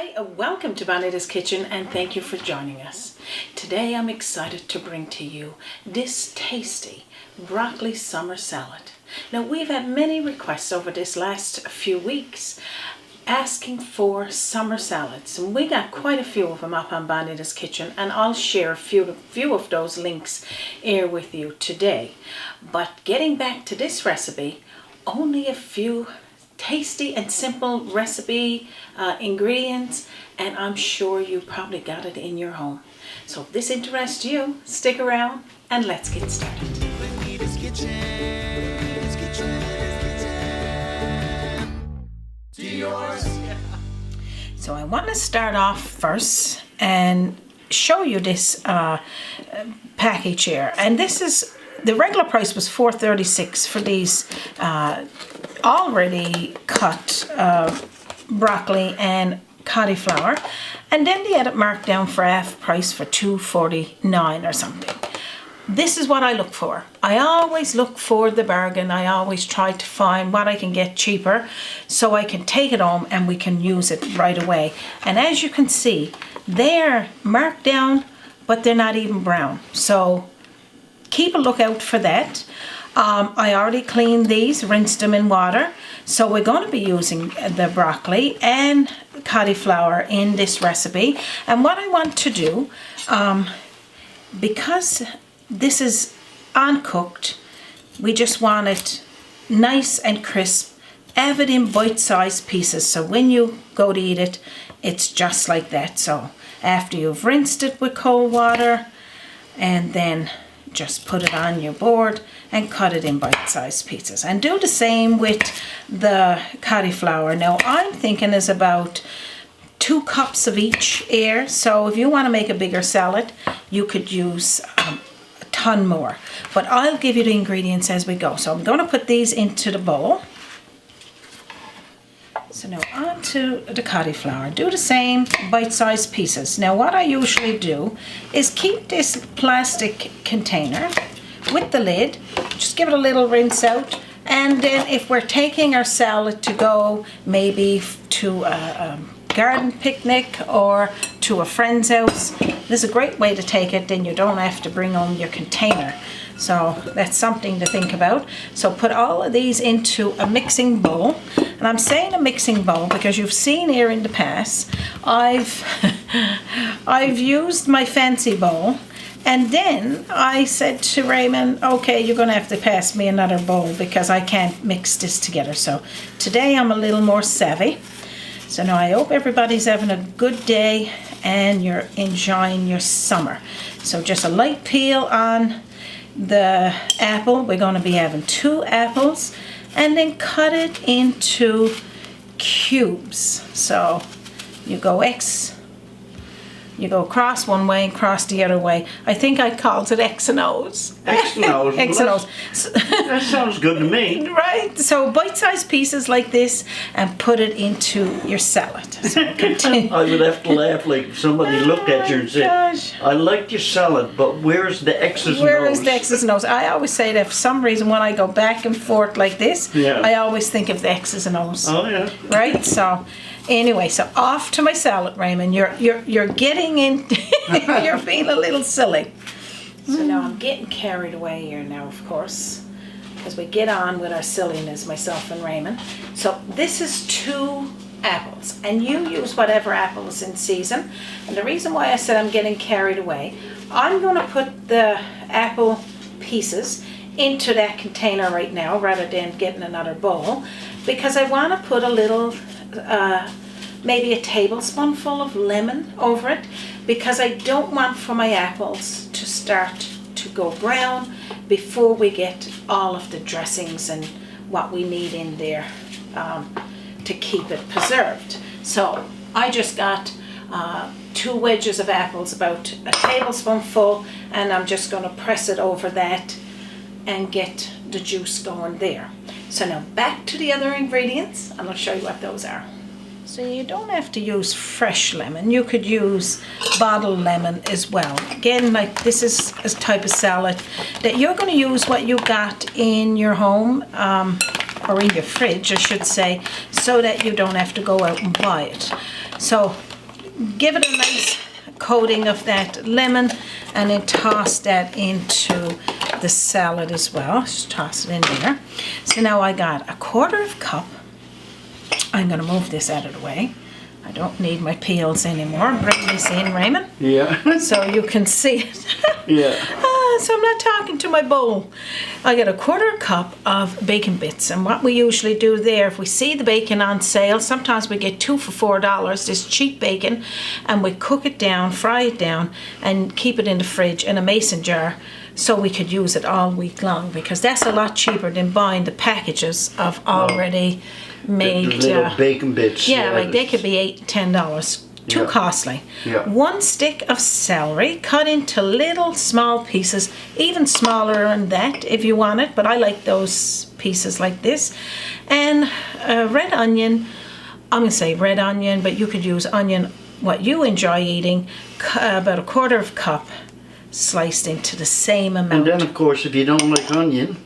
Hi, welcome to Bonita's Kitchen and thank you for joining us. Today I'm excited to bring to you this tasty broccoli summer salad. Now we've had many requests over this last few weeks asking for summer salads, and we got quite a few of them up on Bonita's Kitchen, and I'll share a few of those links here with you today. But getting back to this recipe, only a few tasty and simple recipe ingredients, and I'm sure you probably got it in your home. So if this interests you, stick around and let's get started. Bonita's Kitchen. So I want to start off first and show you this package here, and this is the regular price was $4.36 for these already cut broccoli and cauliflower, and then they had it marked down for half price for $2.49 or something. This is what I look for. I always look for the bargain. I always try to find what I can get cheaper so I can take it home and we can use it right away. And as you can see, they're marked down, but they're not even brown. So keep a lookout for that. I already cleaned these, rinsed them in water. So we're going to be using the broccoli and cauliflower in this recipe. And what I want to do, because this is uncooked, we just want it nice and crisp. Have it in bite-sized pieces, so when you go to eat it, it's just like that. So after you've rinsed it with cold water, and then just put it on your board and cut it in bite-sized pieces. And do the same with the cauliflower. Now I'm thinking is about 2 cups of each here. So if you want to make a bigger salad, you could use a ton more. But I'll give you the ingredients as we go. So I'm going to put these into the bowl. So now on to the cauliflower. Do the same bite-sized pieces. Now what I usually do is keep this plastic container with the lid. Just give it a little rinse out. And then if we're taking our salad to go maybe to a garden picnic or to a friend's house, this is a great way to take it. Then you don't have to bring home your container. So that's something to think about. So put all of these into a mixing bowl. And I'm saying a mixing bowl because you've seen here in the past, I've used my fancy bowl. And then I said to Raymond, okay, you're going to have to pass me another bowl because I can't mix this together. So today I'm a little more savvy. So now I hope everybody's having a good day and you're enjoying your summer. So just a light peel on the apple. We're going to be having 2 apples, and then cut it into cubes. So you go across one way and cross the other way. I think I called it X and O's. X and O's. X and O's. That sounds good to me. Right. So bite-sized pieces like this, and put it into your salad. So I would have to laugh like if somebody looked at you and said, gosh. I like your salad, but where's the X's and O's? Where is the X's and O's? I always say that for some reason when I go back and forth like this, I always think of the X's and O's. Oh yeah. Right? So anyway, so off to my salad, Raymond. You're getting in. You're being a little silly. So now I'm getting carried away here now, of course, because we get on with our silliness, myself and Raymond. So this is 2 apples, and you use whatever apple is in season. And the reason why I said I'm getting carried away, I'm going to put the apple pieces into that container right now rather than getting another bowl, because I want to put a little maybe a tablespoonful of lemon over it, because I don't want for my apples to start to go brown before we get all of the dressings and what we need in there to keep it preserved. So I just got 2 wedges of apples, about a tablespoonful, and I'm just going to press it over that and get the juice going there. So now back to the other ingredients, and I'll show you what those are. So you don't have to use fresh lemon. You could use bottled lemon as well. Again, like this is a type of salad that you're going to use what you got in your home or in your fridge, I should say, so that you don't have to go out and buy it. So give it a nice coating of that lemon, and then toss that into the salad as well. Just toss it in there. So now I got a 1/4 cup. I'm going to move this out of the way. I don't need my peels anymore. Bring this in, Raymond. Yeah. So you can see it. Yeah. So I'm not talking to my bowl. I got a 1/4 cup of bacon bits, and what we usually do there, if we see the bacon on sale, sometimes we get 2 for $4, this cheap bacon, and we cook it down, fry it down, and keep it in the fridge in a mason jar so we could use it all week long, because that's a lot cheaper than buying the packages of already made The little bacon bits. yeah, like they could be $8, $10. Too costly. Yeah. 1 stick of celery cut into little small pieces, even smaller than that if you want it, but I like those pieces like this. And a red onion, I'm going to say red onion, but you could use onion what you enjoy eating, about a 1/4 cup sliced into the same amount. And then of course if you don't like onion,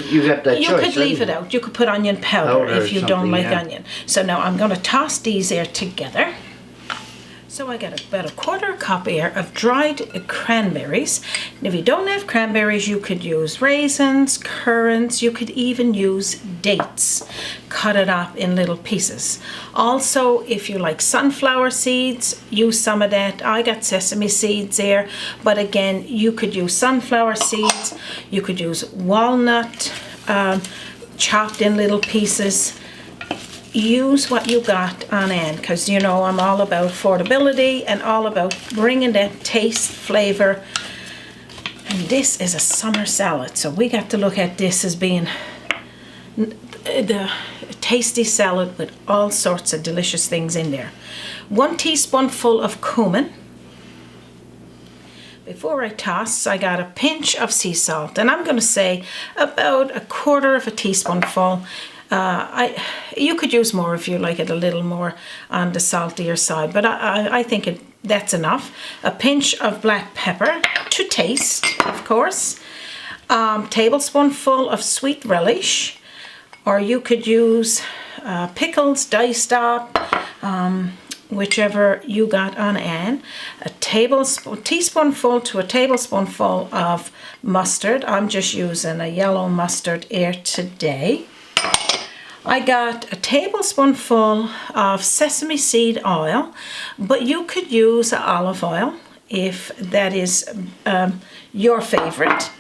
you got that choice. You could leave it out. You could put onion powder if you don't like onion. So now I'm going to toss these here together. So I got about a 1/4 cup here of dried cranberries. And if you don't have cranberries, you could use raisins, currants, you could even use dates. Cut it up in little pieces. Also, if you like sunflower seeds, use some of that. I got sesame seeds there, but again, you could use sunflower seeds. You could use walnut, chopped in little pieces. Use what you got on hand, because you know I'm all about affordability and all about bringing that taste, flavor. And this is a summer salad, so we got to look at this as being the tasty salad with all sorts of delicious things in there. 1 teaspoonful of cumin. Before I toss, I got a pinch of sea salt, and I'm going to say about a 1/4 teaspoonful. You could use more if you like it a little more on the saltier side, but I think that's enough. A pinch of black pepper to taste, of course. Tablespoonful of sweet relish, or you could use pickles diced up, whichever you got on hand. A teaspoonful to a tablespoonful of mustard. I'm just using a yellow mustard here today. I got a tablespoonful of sesame seed oil, but you could use olive oil if that is your favorite.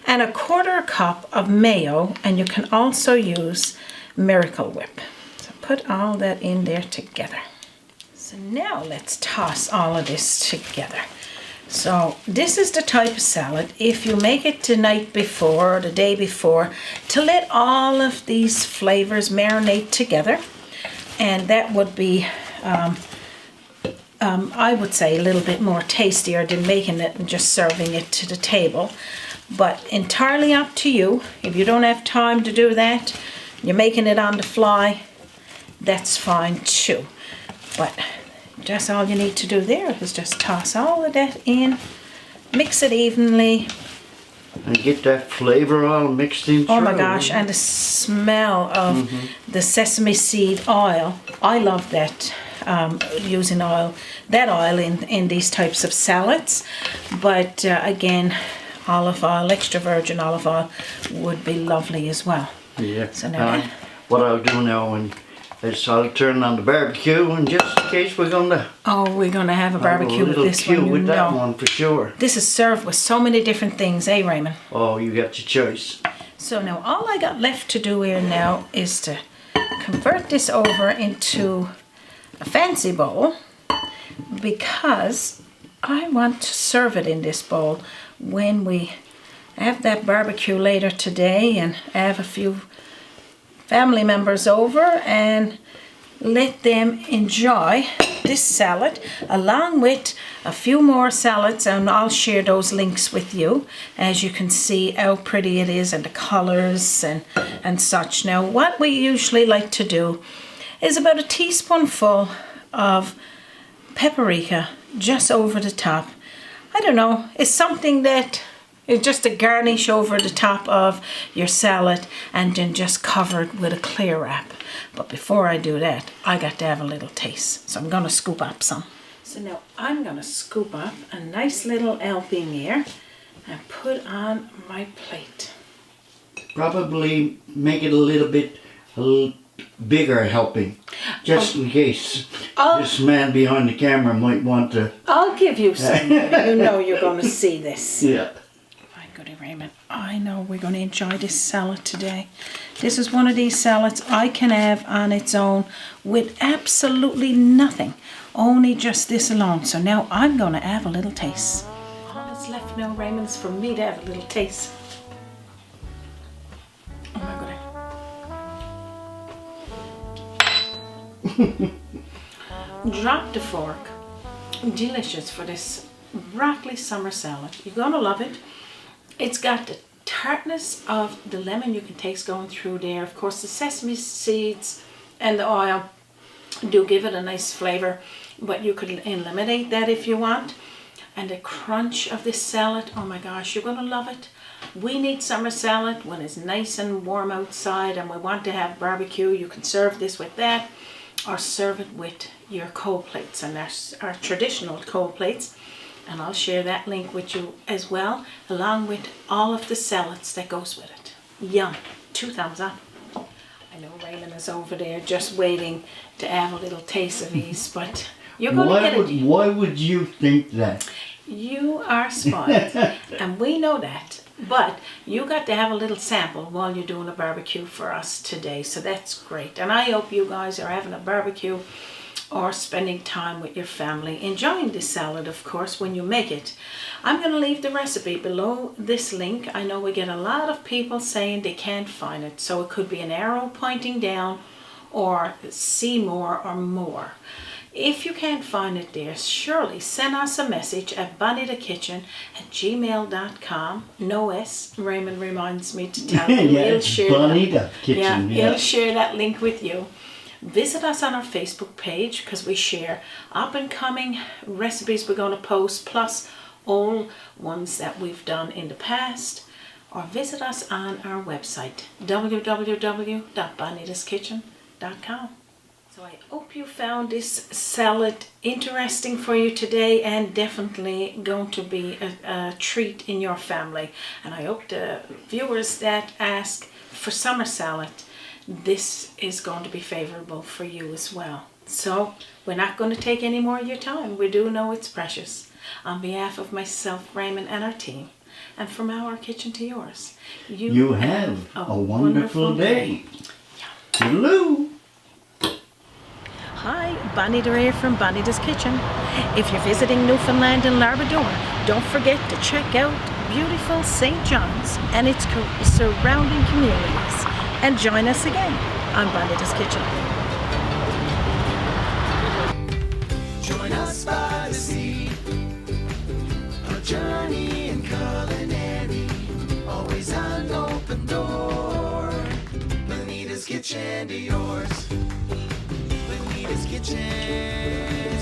And a 1/4 cup of mayo, and you can also use Miracle Whip. So put all that in there together. So now let's toss all of this together. So this is the type of salad, if you make it the night before or the day before, to let all of these flavors marinate together. And that would be, I would say, a little bit more tastier than making it and just serving it to the table. But entirely up to you. If you don't have time to do that, you're making it on the fly, that's fine too. But just all you need to do there is just toss all of that in, mix it evenly. And get that flavor all mixed in. Oh my gosh, and the smell of the sesame seed oil. I love that, using that oil in these types of salads. But again, olive oil, extra virgin olive oil would be lovely as well. Yeah. So now what I'll do now is I'll turn on the barbecue, and just in case we're gonna have a barbecue with this one. With that one for sure. This is served with so many different things, eh, Raymond? Oh, you got your choice. So now all I got left to do here now is to convert this over into a fancy bowl, because I want to serve it in this bowl when we have that barbecue later today and have a few family members over, and let them enjoy this salad along with a few more salads, and I'll share those links with you, as you can see how pretty it is and the colors and such. Now what we usually like to do is about a teaspoonful of paprika just over the top. I don't know, it's something that It's just a garnish over the top of your salad and then just covered with a clear wrap. But before I do that, I got to have a little taste. So I'm going to scoop up some. So now I'm going to scoop up a nice little helping here and put on my plate. Probably make it a little bigger helping, just in case this man behind the camera might want to. I'll give you some. You know you're going to see this. Yeah. My goody Raymond, I know we're going to enjoy this salad today. This is one of these salads I can have on its own with absolutely nothing, only just this alone. So now I'm going to have a little taste. All that's left now, Raymond, is for me to have a little taste. Oh my goodness. Drop the fork. Delicious for this broccoli summer salad. You're gonna love it. It's got the tartness of the lemon you can taste going through there. Of course, the sesame seeds and the oil do give it a nice flavor, but you could eliminate that if you want. And the crunch of this salad, oh my gosh, you're gonna love it. We need summer salad when it's nice and warm outside and we want to have barbecue. You can serve this with that or serve it with your cold plates, and there's our traditional cold plates, and I'll share that link with you as well, along with all of the salads that goes with it. Yum. 2 thumbs up. I know Raymond is over there just waiting to have a little taste of these, but you're going to get it. Why would you think that? You are spoiled, and we know that. But you got to have a little sample while you're doing a barbecue for us today, so that's great. And I hope you guys are having a barbecue or spending time with your family, enjoying this salad, of course, when you make it. I'm going to leave the recipe below this link. I know we get a lot of people saying they can't find it, so it could be an arrow pointing down or see more or more. If you can't find it there, surely send us a message at bonnitakitchen@gmail.com. No S. Raymond reminds me to tell you. Yeah, it's Bonita Kitchen. Yeah, he'll share that link with you. Visit us on our Facebook page because we share up and coming recipes we're going to post, plus all ones that we've done in the past. Or visit us on our website, www.bonitaskitchen.com. So I hope you found this salad interesting for you today and definitely going to be a treat in your family. And I hope the viewers that ask for summer salad, this is going to be favorable for you as well. So we're not going to take any more of your time. We do know it's precious. On behalf of myself, Raymond, and our team, and from our kitchen to yours, you have a wonderful day. Hello. Hi, Bonita here from Bonita's Kitchen. If you're visiting Newfoundland and Labrador, don't forget to check out beautiful St. John's and its surrounding communities. And join us again on Bonita's Kitchen. Join us by the sea, a journey in culinary, always an open door. Bonita's Kitchen to yours. Kitchen.